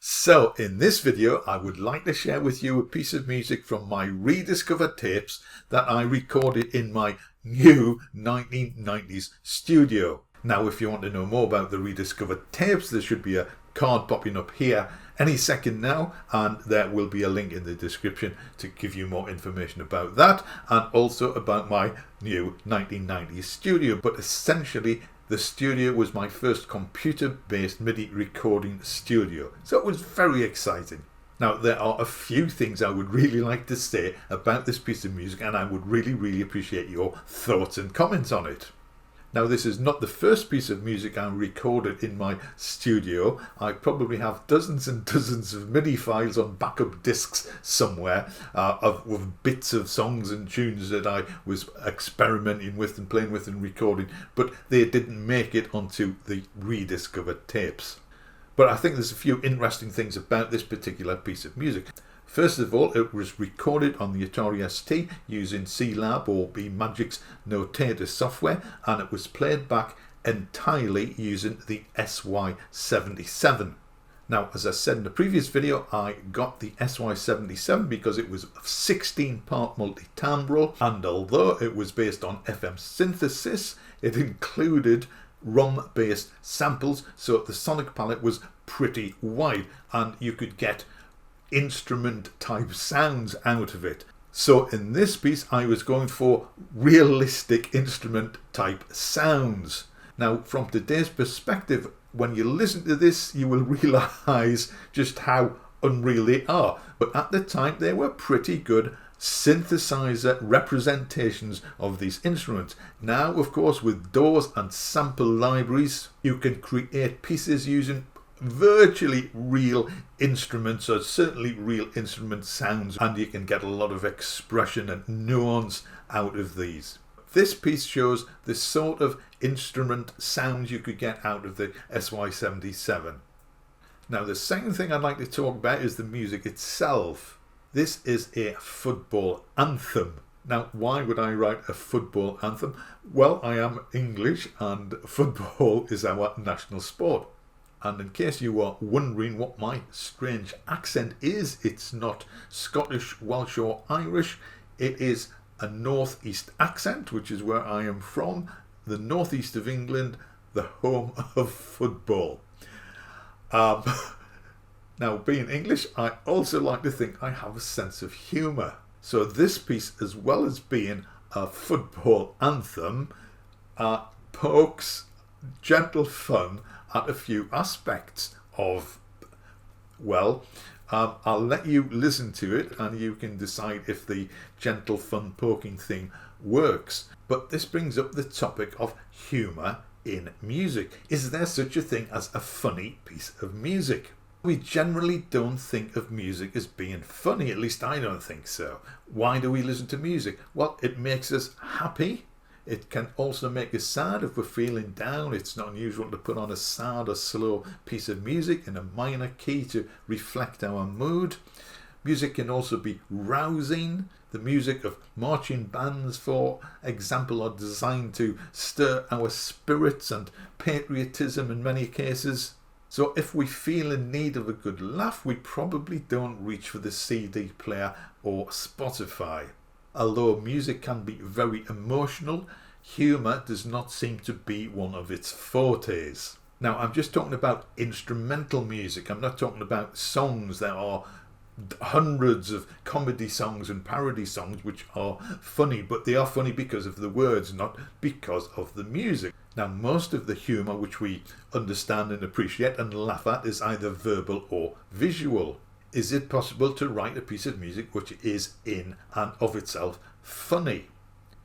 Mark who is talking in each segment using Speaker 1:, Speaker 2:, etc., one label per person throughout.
Speaker 1: So in this video, I would like to share with you a piece of music from my Rediscovered Tapes that I recorded in my new 1990s studio. Now, if you want to know more about the Rediscovered Tapes, there should be a card popping up here any second now, and there will be a link in the description to give you more information about that and also about my new 1990s studio. But essentially, the studio was my first computer-based MIDI recording studio, so it was very exciting. Now, there are a few things I would really like to say about this piece of music, and I would really appreciate your thoughts and comments on it. Now, this is not the first piece of music I recorded in my studio. I probably have dozens and dozens of MIDI files on backup discs somewhere with bits of songs and tunes that I was experimenting with and playing with and recording, but they didn't make it onto the Rediscovered Tapes. But I think there's a few interesting things about this particular piece of music. First of all, it was recorded on the Atari ST using C-Lab or Magic's Notator software, and it was played back entirely using the SY77. Now, as I said in the previous video, I got the SY77 because it was a 16-part multi-timbral, and although it was based on FM synthesis, it included ROM-based samples, so the sonic palette was pretty wide, and you could get instrument type sounds out of it. So in this piece I was going for realistic instrument type sounds. Now, from today's perspective, when you listen to this you will realize just how unreal they are, but at the time they were pretty good synthesizer representations of these instruments. Now, of course, with DAWs and sample libraries you can create pieces using virtually real instruments, or certainly real instrument sounds, and you can get a lot of expression and nuance out of these. This piece shows the sort of instrument sounds you could get out of the SY77. Now, the second thing I'd like to talk about is the music itself. This is a football anthem. Now, why would I write a football anthem? Well, I am English and football is our national sport. And in case you are wondering what my strange accent is, it's not Scottish, Welsh or Irish. It is a northeast accent, which is where I am from, the northeast of England, the home of football. Now, being English, I also like to think I have a sense of humour. So this piece, as well as being a football anthem, pokes gentle fun at a few aspects of, well, I'll let you listen to it and you can decide if the gentle fun poking thing works. But this brings up the topic of humour in music. Is there such a thing as a funny piece of music? We generally don't think of music as being funny, at least I don't think so. Why do we listen to music? Well, it makes us happy. It can also make us sad if we're feeling down. It's not unusual to put on a sad or slow piece of music in a minor key to reflect our mood. Music can also be rousing. The music of marching bands, for example, are designed to stir our spirits and patriotism in many cases. So if we feel in need of a good laugh, we probably don't reach for the CD player or Spotify. Although music can be very emotional, humour does not seem to be one of its fortes. Now, I'm just talking about instrumental music. I'm not talking about songs. There are hundreds of comedy songs and parody songs which are funny, but they are funny because of the words, not because of the music. Now, most of the humour which we understand and appreciate and laugh at is either verbal or visual. Is it possible to write a piece of music which is in and of itself funny?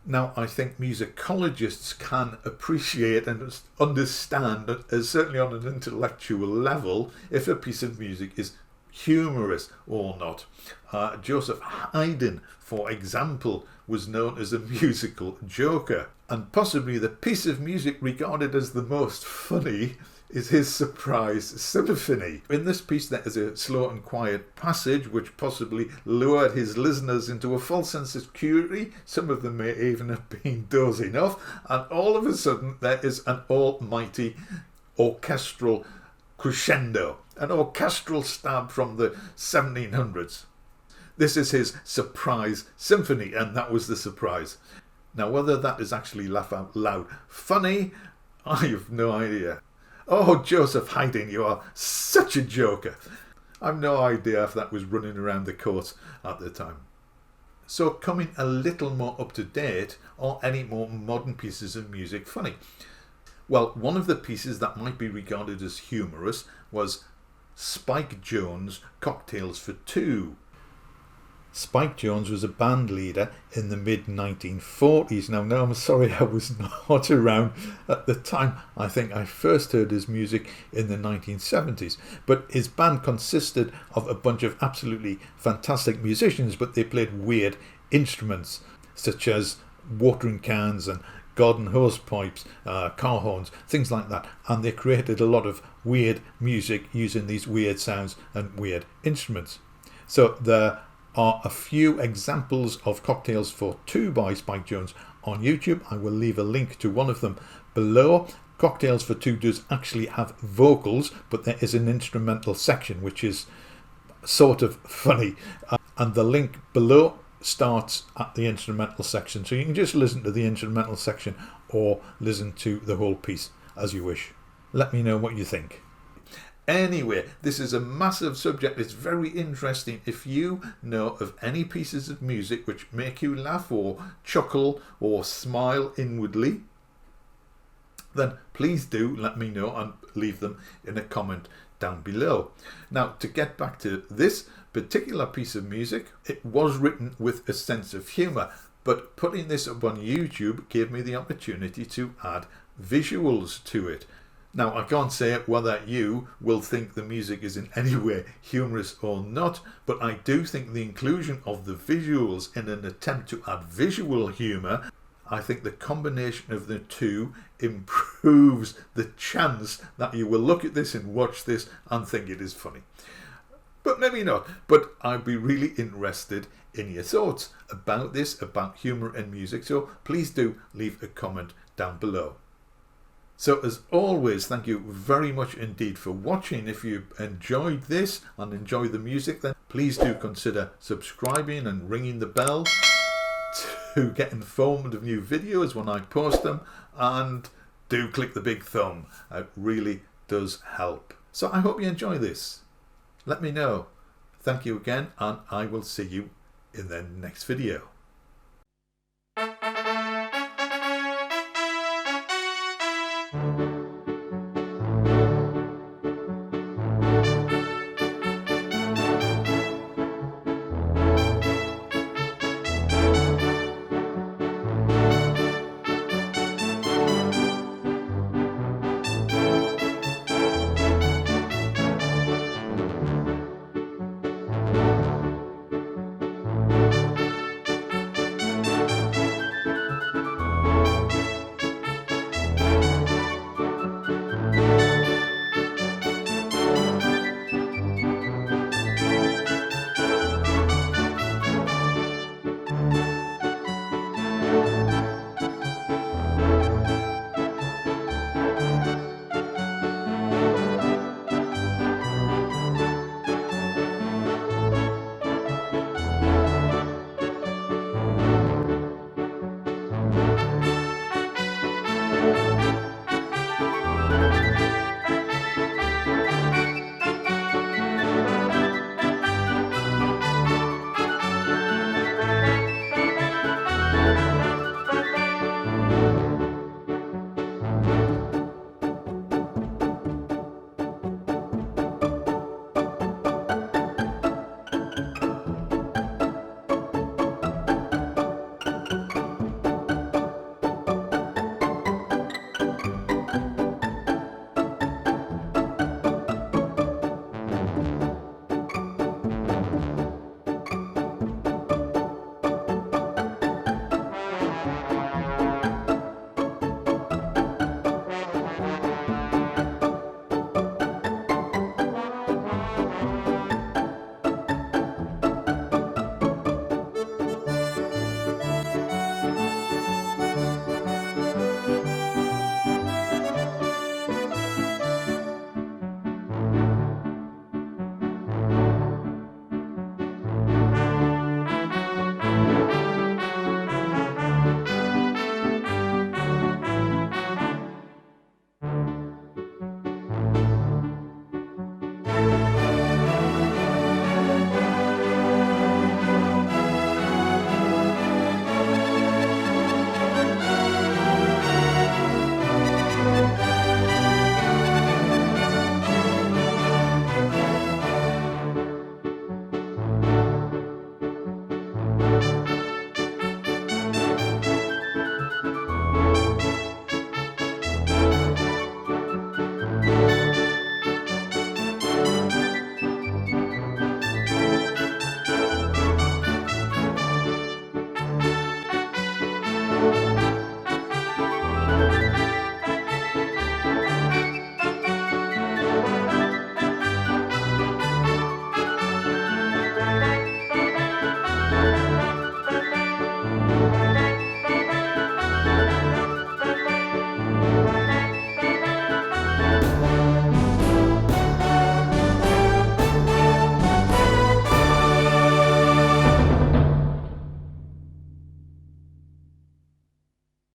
Speaker 1: Now, I think musicologists can appreciate and understand, certainly on an intellectual level, if a piece of music is humorous or not. Joseph Haydn, for example, was known as a musical joker, and possibly the piece of music regarded as the most funny is his Surprise Symphony. In this piece there is a slow and quiet passage which possibly lured his listeners into a false sense of security. Some of them may even have been dozing off, and all of a sudden there is an almighty orchestral crescendo, an orchestral stab from the 1700s. This is his surprise symphony, and that was the surprise. Now, whether that is actually laugh out loud funny, I have no idea. Oh, Joseph Haydn, you are such a joker. I've no idea if that was running around the courts at the time. So, coming a little more up to date, are any more modern pieces of music funny? Well, one of the pieces that might be regarded as humorous was Spike Jones' Cocktails for Two. Spike Jones was a band leader in the mid-1940s. Now, I'm sorry I was not around at the time. I think I first heard his music in the 1970s. But his band consisted of a bunch of absolutely fantastic musicians, but they played weird instruments, such as watering cans and garden hose pipes, car horns, things like that. And they created a lot of weird music using these weird sounds and weird instruments. So there are a few examples of Cocktails for Two by Spike Jones on YouTube. I will leave a link to one of them below. Cocktails for Two does actually have vocals, but there is an instrumental section which is sort of funny. And the link below starts at the instrumental section, so you can just listen to the instrumental section or listen to the whole piece as you wish. Let me know what you think. Anyway, this is a massive subject. It's very interesting. If you know of any pieces of music which make you laugh or chuckle or smile inwardly, then please do let me know and leave them in a comment down below. Now, to get back to this particular piece of music, it was written with a sense of humour, but putting this up on YouTube gave me the opportunity to add visuals to it. Now, I can't say whether you will think the music is in any way humorous or not, but I do think the inclusion of the visuals in an attempt to add visual humour, I think the combination of the two improves the chance that you will look at this and watch this and think it is funny. But maybe not. But I'd be really interested in your thoughts about this, about humour and music, so please do leave a comment down below. So as always, thank you very much indeed for watching. If you enjoyed this and enjoy the music, then please do consider subscribing and ringing the bell to get informed of new videos when I post them, and do click the big thumb. It really does help. So I hope you enjoy this. Let me know. Thank you again, and I will see you in the next video.
Speaker 2: Thank you.